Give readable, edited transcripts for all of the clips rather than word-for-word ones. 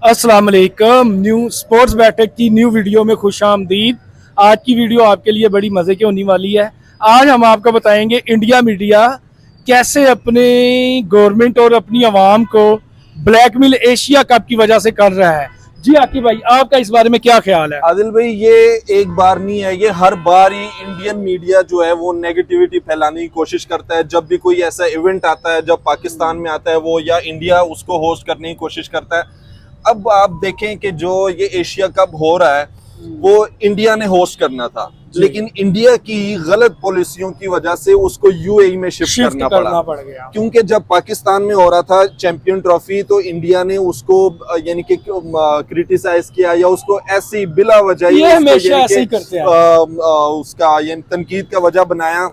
अस्सलाम वालेकुम। New sports बैठक की न्यू वीडियो में खुश आमदीद। आज की वीडियो आपके लिए बड़ी मज़े की होने वाली है। आज हम आपको बताएंगे इंडिया मीडिया कैसे अपने गवर्नमेंट और अपनी आवाम को ब्लैकमेल एशिया कप की वजह से कर रहा है। जी आकिब भाई, आपका इस बारे में क्या ख्याल है? आदिल भाई, ये एक बार नहीं है, ये हर बार ही इंडियन मीडिया जो है वो नेगेटिविटी फैलाने की कोशिश करता है। जब भी कोई ऐसा इवेंट आता है, जब पाकिस्तान में आता है वो, या इंडिया उसको होस्ट करने की कोशिश करता है। अब आप देखें कि जो ये एशिया कप हो रहा है वो इंडिया ने होस्ट करना था, लेकिन इंडिया की गलत पॉलिसियों की वजह से उसको यूएई में शिफ्ट करना पड़ गया। क्योंकि जब पाकिस्तान में हो रहा था चैंपियन ट्रॉफी, तो इंडिया ने उसको यानी कि क्रिटिसाइज किया या उसको ऐसी बिला वजह उसका यानी तनकीद का वजह बनाया।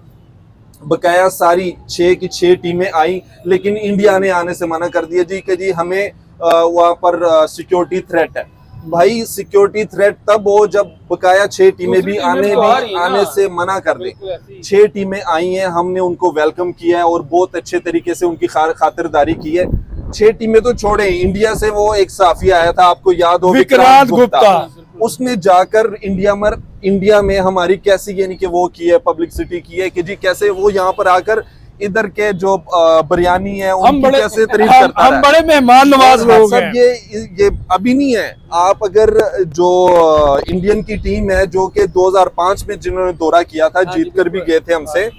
बकाया सारी 6 की 6 टीमें आई, लेकिन इंडिया ने आने से मना कर दिया जी कि जी हमें वहां पर सिक्योरिटी थ्रेट है। भाई, सिक्योरिटी थ्रेट तब हो जब बकाया 6 टीमें भी आने से मना कर दे। 6 टीमें आई हैं, हमने उनको वेलकम किया है और बहुत अच्छे तरीके से उनकी खातिरदारी की है। 6 टीमें तो छोड़े, इंडिया से वो एक साफी आया था, आपको याद हो, विक्रांत गुप्ता। उसने जाकर इंडिया में हमारी कैसी यानी कि वो की है, पब्लिसिटी की है कि जी कैसे वो यहाँ पर आकर इधर के जो बिरयानी है उनकी कैसे तारीफ करता है। हम बड़े मेहमान नवाज लोग हैं। ये अभी नहीं है। आप अगर जो इंडियन की टीम है जो कि 2005 में जिन्होंने दौरा किया था, जीतकर भी गए थे हमसे,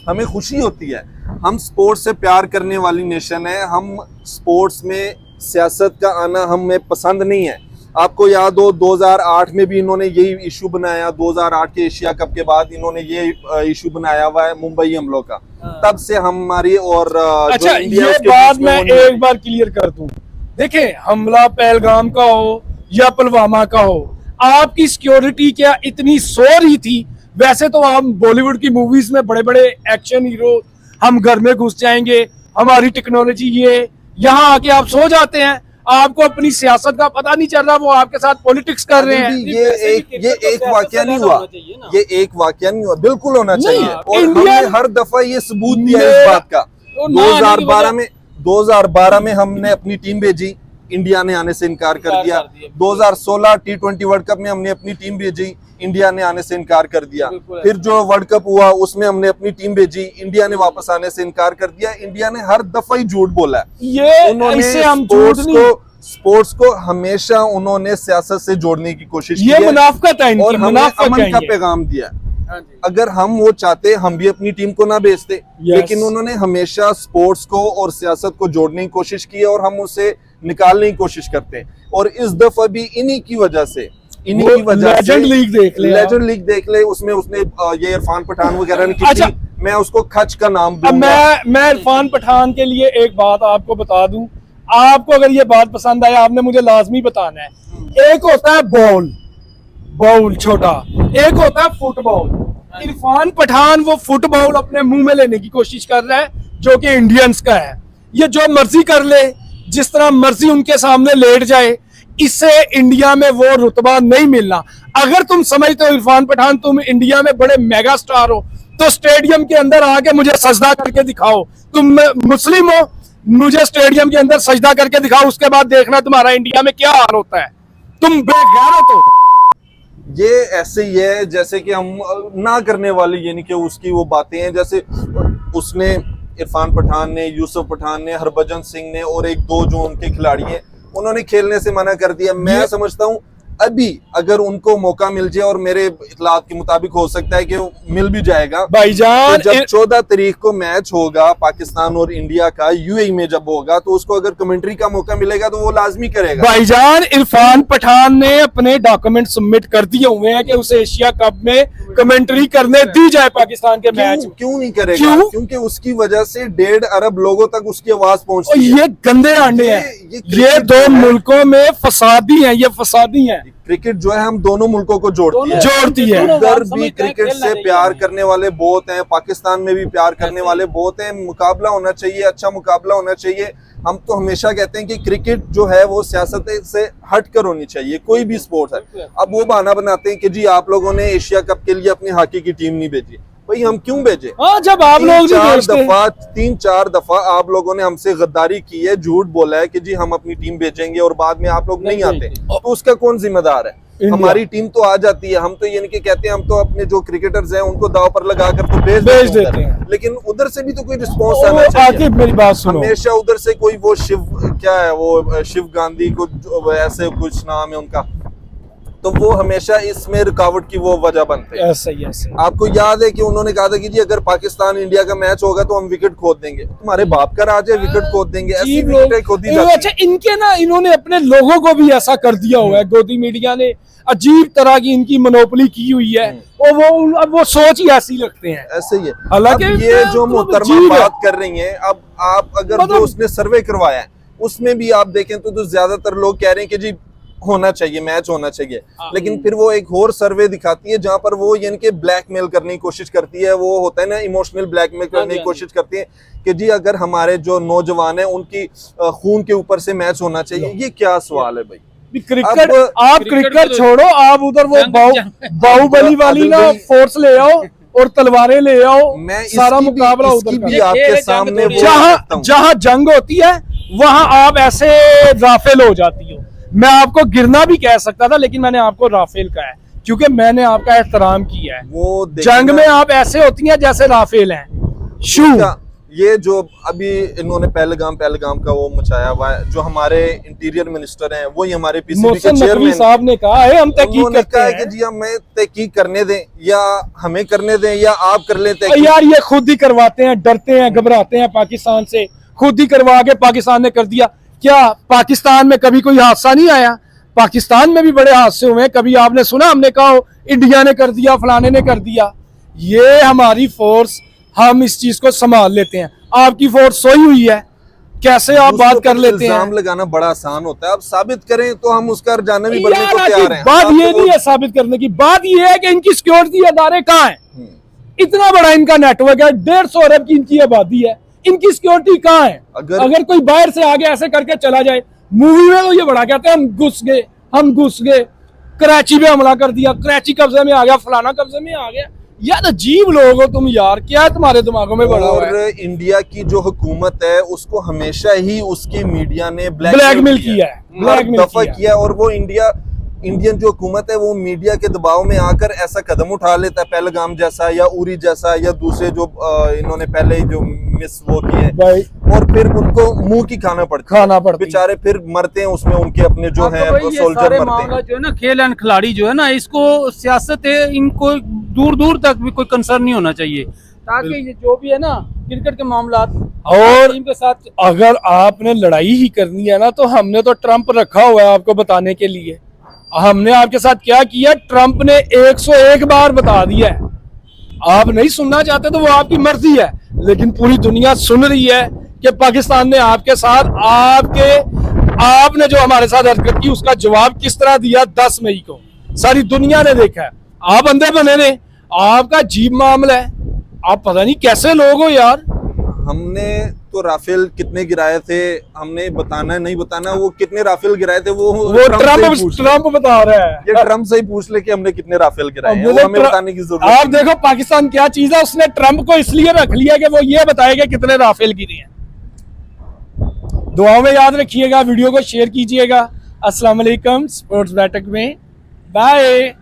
हमें खुशी होती है। हम स्पोर्ट्स से प्यार करने वाली नेशन है। हम स्पोर्ट्स में सियासत का आना हमें पसंद नहीं है। आपको याद हो 2008 में भी इन्होंने यही इशू बनाया। 2008 के एशिया कप के बाद इन्होंने ये इशू बनाया हुआ है मुंबई हमलों का। तब से हमारी और अच्छा, ये बात मैं एक बार क्लियर कर दूं। देखें, हमला पहलगाम का हो या पुलवामा का हो, आपकी सिक्योरिटी क्या इतनी सो रही थी? वैसे तो हम बॉलीवुड की मूवीज में बड़े बड़े एक्शन हीरो, हम घर में घुस जाएंगे, हमारी टेक्नोलॉजी ये, यहाँ आके आप सो जाते हैं। आपको अपनी सियासत का पता नहीं चल रहा, वो आपके साथ पॉलिटिक्स कर रहे हैं। ये एक वाकया नहीं हुआ, ये एक वाकया नहीं हुआ, बिल्कुल होना चाहिए। और हमने हर दफा ये सबूत दिया इस बात का। 2012 में हमने अपनी टीम भेजी, इंडिया ने आने से इनकार कर दिया। 2016 T20 वर्ल्ड कप में हमने अपनी टीम भेजी, इंडिया ने आने से इनकार कर दिया। फिर जो वर्ल्ड कप हुआ उसमें हमने अपनी टीम भेजी, इंडिया ने वापस आने से इनकार कर दिया। इंडिया ने हर दफा ही झूठ बोला है। उन्होंने स्पोर्ट्स को हमेशा उन्होंने सियासत से जोड़ने की कोशिश की है और हमें अमन का पैगाम दिया। अगर हम वो चाहते हम भी अपनी टीम को ना भेजते, लेकिन उन्होंने हमेशा स्पोर्ट्स को और सियासत को जोड़ने की कोशिश की है और हम उसे निकालने की कोशिश करते हैं। और इस दफा भी इन्हीं की वजह से लेजेंड लीग देख ले, उसमें उसने ये इरफान पठान वगैरह ने की। अच्छा, मैं उसको खच का नाम दूंगा। मैं इरफान पठान के लिए एक बात आपको बता दूं, आपको अगर ये बात पसंद आया आपने मुझे लाजमी बताना है। एक होता है बॉल छोटा, एक होता है फुटबॉल। इरफान पठान वो फुटबॉल अपने मुंह में लेने की कोशिश कर रहा है जो कि इंडियंस का है। ये जो मर्जी कर ले, जिस तरह मर्जी उनके सामने लेट जाए, इससे इंडिया में वो रुतबा नहीं मिलना। अगर तुम समझते हो इरफान पठान तुम इंडिया में बड़े मेगा स्टार हो, तो स्टेडियम के अंदर आके मुझे सजदा करके दिखाओ। तुम मुस्लिम हो, मुझे स्टेडियम के अंदर सजदा करके दिखाओ, उसके बाद देखना तुम्हारा इंडिया में क्या हाल होता है। तुम बेगैरत हो। ये ऐसे ही है जैसे कि हम ना करने वाले यानी कि उसकी वो बातें हैं। जैसे उसने इरफान पठान ने, यूसुफ पठान ने, हरभजन सिंह ने और एक दो जो उनके खिलाड़ी हैं, उन्होंने खेलने से मना कर दिया। मैं समझता हूं अभी अगर उनको मौका मिल जाए, और मेरे इतलात के मुताबिक हो सकता है कि मिल भी जाएगा भाईजान, तो जब 14 तारीख को मैच होगा पाकिस्तान और इंडिया का यूएई में जब होगा, तो उसको अगर कमेंट्री का मौका मिलेगा तो वो लाजमी करेगा। भाईजान, इरफान पठान ने अपने डॉक्यूमेंट सबमिट कर दिए हुए हैं कि उसे एशिया कप में कमेंट्री करने दी जाए पाकिस्तान के मैच। क्यों नहीं करेगा? क्योंकि उसकी वजह से 1.5 अरब लोगों तक उसकी आवाज पहुंचती है। ये गंदे अंडे हैं, ये 2 मुल्कों में फसादी हैं, ये फसादी हैं। क्रिकेट जो है हम दोनों मुल्कों को जोड़ती है। उधर भी क्रिकेट से प्यार करने वाले बहुत हैं, पाकिस्तान में भी प्यार करने वाले बहुत हैं। मुकाबला होना चाहिए, अच्छा मुकाबला होना चाहिए। हम तो हमेशा कहते हैं कि क्रिकेट जो है वो सियासत से हटकर होनी चाहिए, कोई भी स्पोर्ट्स है। अब वो बहाना बनाते हैं कि जी आप लोगों ने एशिया कप के लिए अपनी हॉकी की टीम नहीं भेजी। भाई हम क्यों भेजे? हाँ, जब आप लोग भी भेजते हैं। 3-4 दफा आप लोगों ने हमसे गद्दारी की है, झूठ बोला है कि जी हम अपनी टीम भेजेंगे और बाद में आप लोग नहीं आते, तो उसका कौन जिम्मेदार है? हमारी टीम तो आ जाती है, हम तो ये नहीं कि कहते हैं हम तो अपने जो क्रिकेटर्स हैं उनको दाव पर लगा कर तो भेज देते हैं, लेकिन उधर से भी तो कोई रिस्पॉन्स आना चाहिए। मेरी बात सुनो, हमेशा उधर से कोई वो क्या है वो शिव गांधी को ऐसे कुछ नाम है उनका, तो वो हमेशा इसमें रुकावट की वो वजह बनते हैं। ऐसे आपको याद है कि उन्होंने कहा था कि जी अगर पाकिस्तान इंडिया का मैच होगा तो हम विकेट खोद देंगे। तुम्हारे बाप का राज है, विकेट खोद देंगे, ऐसी विकेट खोदी जाती है। अच्छा, इनके ना इन्होंने अपने लोगों को भी ऐसा कर दिया हुआ है, गोदी मीडिया ने अजीब तरह की इनकी मोनोपोली की हुई है, और वो सोच ही ऐसी रखते हैं। ऐसे ही है। हालांकि ये जो मोहतरमा बात कर रही हैं, अब आप अगर जो उसने सर्वे करवाया है उसमें भी आप देखें तो ज्यादातर लोग कह रहे हैं कि जी होना चाहिए, मैच होना चाहिए, लेकिन फिर वो एक और सर्वे दिखाती है जहां पर वो यानी कि ब्लैकमेल करने की कोशिश करती है। वो होता है ना इमोशनल ब्लैकमेल करने की कोशिश करती है कि जी अगर हमारे जो नौजवान है उनकी खून के ऊपर से मैच होना चाहिए। ये क्या सवाल है भाई? क्रिकेट आप क्रिकेट छोड़ो, आप उधर वो बाहुबली वाली ना फोर्स ले आओ और तलवारें ले आओ, मैं सारा मुकाबला उधर भी आपके सामने जहां जंग होती है वहां आप ऐसे राफेल हो जाती हो। मैं आपको गिरना भी कह सकता था, लेकिन मैंने आपको राफेल कहा है क्योंकि मैंने आपका एहतराम किया है। वो जंग में आप ऐसे होती हैं जैसे राफेल हैं। शू ये जो अभी इन्होंने पहलगाम का वो मचाया हुआ है, जो हमारे इंटीरियर मिनिस्टर हैं वही हमारे पीसीबी के चेयरमैन साहब ने कहा है हम तहकीक करते हैं कि जी हमें तहकीक करने दें या हमें करने दें या आप कर लेते हैं। यार ये खुद ही करवाते हैं, डरते हैं, घबराते हैं पाकिस्तान से, खुद ही करवा के पाकिस्तान ने कर दिया। क्या पाकिस्तान में कभी कोई हादसा नहीं आया? पाकिस्तान में भी बड़े हादसे हुए हैं, कभी आपने सुना हमने कहा इंडिया ने कर दिया, फलाने ने कर दिया? ये हमारी फोर्स, हम इस चीज को संभाल लेते हैं। आपकी फोर्स सोई हुई है, कैसे आप बात कर लेते हैं? इल्जाम लगाना बड़ा आसान होता है, आप साबित करें तो हम उसका जाने भी बढ़ने को तैयार हैं। बात ये नहीं है साबित करने की, बात ये है कि इनकी सिक्योरिटी अदारे कहाँ हैं? इतना बड़ा इनका नेटवर्क है, 150 अरब की इनकी आबादी है, इनकी सिक्योरिटी कहाँ है? अगर कोई बाहर से आगे ऐसे करके चला जाए, मूवी में तो ये बड़ा कहते हैं हम घुस गए, कराची में हमला कर दिया, कराची कब्जे में आ गया, फलाना कब्जे में आ गया। यार अजीब लोग हो तुम यार, क्या तुम्हारे दिमागों में बड़ा और इंडिया की जो हुकूमत है उसको हमेशा ही उसकी मीडिया ने ब्लैकमेल किया है, और वो इंडियन जो हुकूमत है वो मीडिया के दबाव में आकर ऐसा कदम उठा लेता है, पहलगाम जैसा या उरी जैसा या दूसरे जो इन्होंने पहले जो मिस वो किए, और फिर उनको मुंह की खाना पड़ता है, बेचारे फिर मरते हैं उसमें, उनके अपने जो है सोल्जर मरते हैं। जो है ना खेल एंड खिलाड़ी जो है ना, इसको सियासत है, इनको दूर दूर तक भी कोई कंसर्न नहीं होना चाहिए, ताकि ये जो भी है ना क्रिकेट के मामला और टीम के साथ अगर आपने लड़ाई ही करनी है ना, तो हमने तो ट्रंप रखा हुआ है आपको बताने के लिए। हमने आपके साथ क्या किया, ट्रंप ने 101 बार बता दिया है। आप नहीं सुनना चाहते तो वो आपकी मर्जी है, लेकिन पूरी दुनिया सुन रही है कि पाकिस्तान ने आपके साथ आपने जो हमारे साथ हरकत की उसका जवाब किस तरह दिया 10 मई को सारी दुनिया ने देखा है। आप अंधे बने ने, आपका अजीब मामला है, आप पता नहीं कैसे लोग हो यार। हमने तो राफेल कितने गिराए थे, हमने बताना नहीं बताना, वो कितने राफेल गिराए थे वो ट्रंप बता रहा है। ये ट्रंप से ही पूछ ले कि हमने कितने राफेल गिराए हैं, वो हमें बताने की जरूरत। आप देखो पाकिस्तान क्या चीज है, उसने ट्रंप को इसलिए रख लिया कि वो ये बताएगा कितने राफेल गिरे हैं। दुआओं में याद रखिएगा, वीडियो को शेयर कीजिएगा। अस्सलाम वालेकुम, स्पोर्ट्स बैठक में बाय।